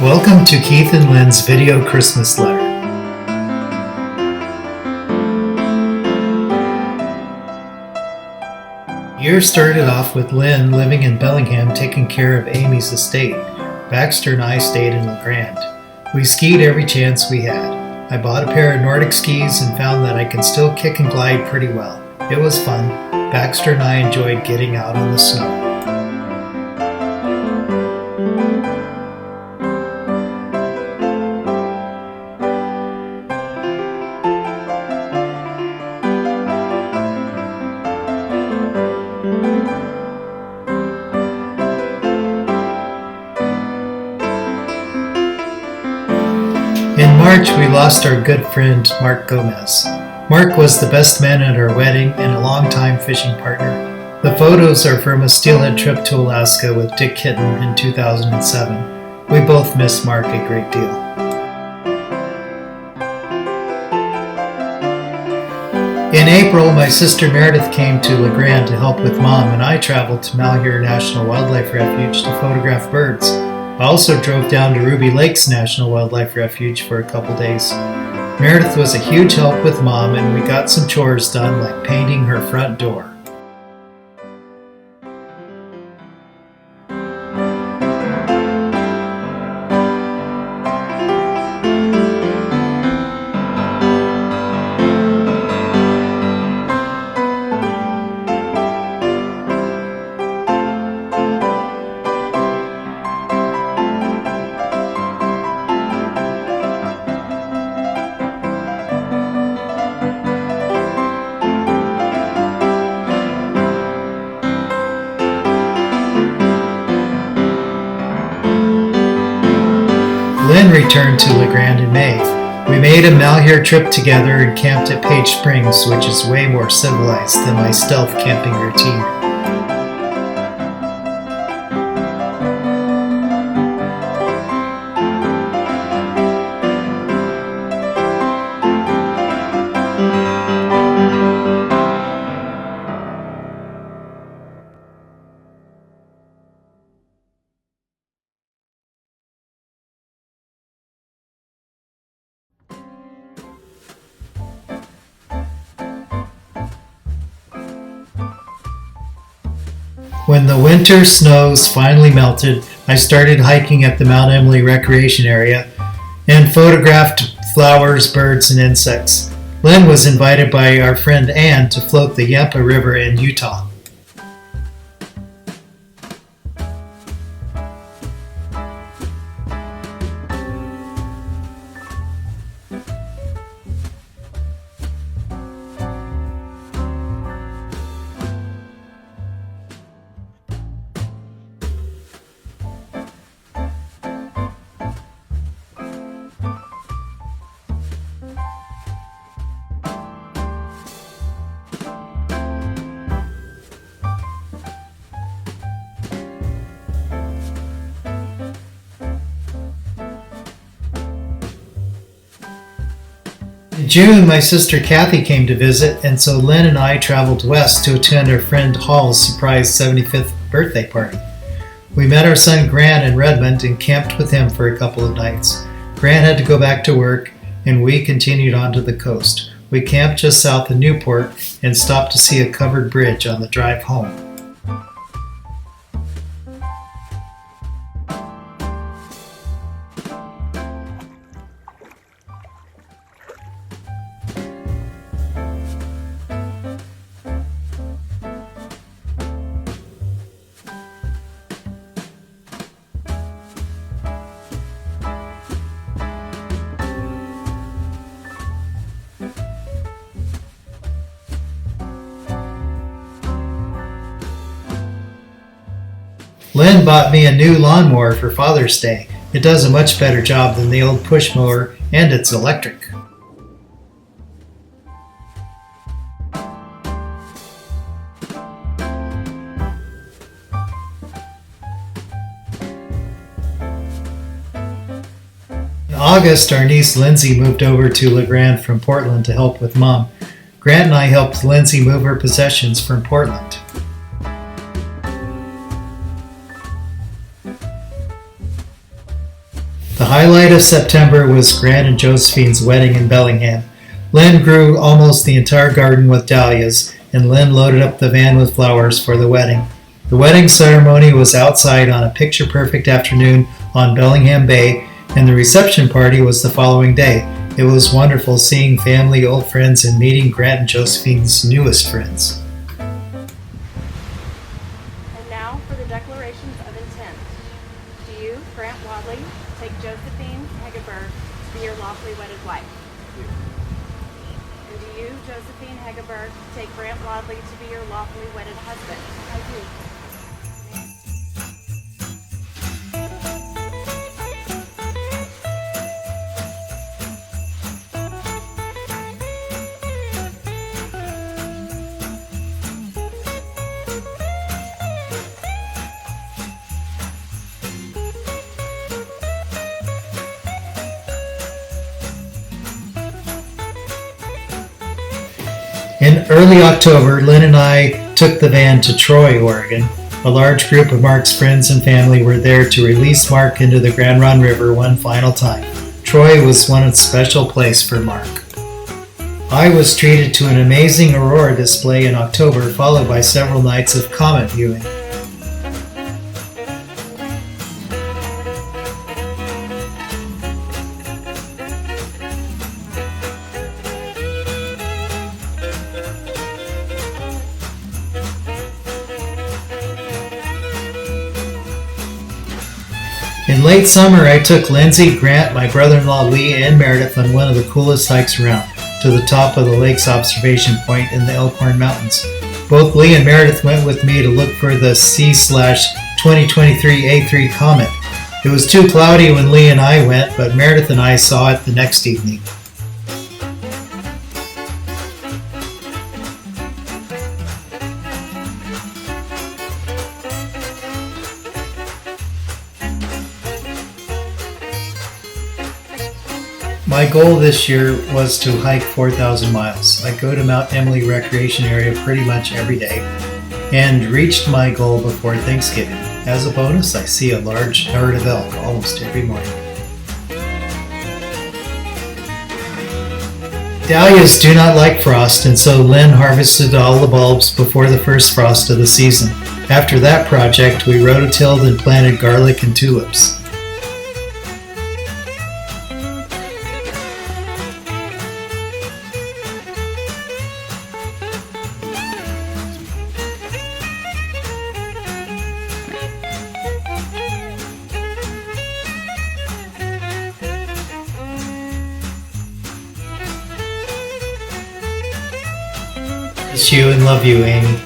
Welcome to Keith and Lynn's video Christmas letter. The year started off with Lynn living in Bellingham taking care of Amy's estate. Baxter and I stayed in LeGrand. We skied every chance we had. I bought a pair of Nordic skis and found that I can still kick and glide pretty well. It was fun. Baxter and I enjoyed getting out on the snow. In March, we lost our good friend Mark Gomez. Mark was the best man at our wedding and a longtime fishing partner. The photos are from a steelhead trip to Alaska with Dick Kitten in 2007. We both miss Mark a great deal. In April, my sister Meredith came to LeGrand to help with Mom, and I traveled to Malheur National Wildlife Refuge to photograph birds. I also drove down to Ruby Lakes National Wildlife Refuge for a couple days. Meredith was a huge help with Mom, and we got some chores done like painting her front door. Lynn returned to LeGrand in May. We made a Malheur trip together and camped at Page Springs, which is way more civilized than my stealth camping routine. When the winter snows finally melted, I started hiking at the Mount Emily Recreation Area and photographed flowers, birds, and insects. Lynn was invited by our friend Ann to float the Yampa River in Utah. In June, my sister Kathy came to visit, and so Lynn and I traveled west to attend our friend Hall's surprise 75th birthday party. We met our son Grant in Redmond and camped with him for a couple of nights. Grant had to go back to work, and we continued on to the coast. We camped just south of Newport and stopped to see a covered bridge on the drive home. Lynn bought me a new lawnmower for Father's Day. It does a much better job than the old push mower, and it's electric. In August, our niece Lindsay moved over to LeGrand from Portland to help with Mom. Grant and I helped Lindsay move her possessions from Portland. The highlight of September was Grant and Josephine's wedding in Bellingham. Lynn grew almost the entire garden with dahlias, and Lynn loaded up the van with flowers for the wedding. The wedding ceremony was outside on a picture-perfect afternoon on Bellingham Bay, and the reception party was the following day. It was wonderful seeing family, old friends, and meeting Grant and Josephine's newest friends. And now for the declarations of intent. Do you, Grant Wadley, take Josephine Hegerberg to be your lawfully wedded wife? And do you, Josephine Hegerberg, take Grant Wadley to be your lawfully wedded husband? I do. In early October, Lynn and I took the van to Troy, Oregon. A large group of Mark's friends and family were there to release Mark into the Grand Run River one final time. Troy was one special place for Mark. I was treated to an amazing aurora display in October, followed by several nights of comet viewing. In late summer, I took Lindsay, Grant, my brother-in-law Lee, and Meredith on one of the coolest hikes around, to the top of the lake's observation point in the Elkhorn Mountains. Both Lee and Meredith went with me to look for the C/2023 A3 comet. It was too cloudy when Lee and I went, but Meredith and I saw it the next evening. My goal this year was to hike 4,000 miles. I go to Mount Emily Recreation Area pretty much every day and reached my goal before Thanksgiving. As a bonus, I see a large herd of elk almost every morning. Dahlias do not like frost, and so Lynn harvested all the bulbs before the first frost of the season. After that project, we rototilled and planted garlic and tulips. Miss you and love you, Amy.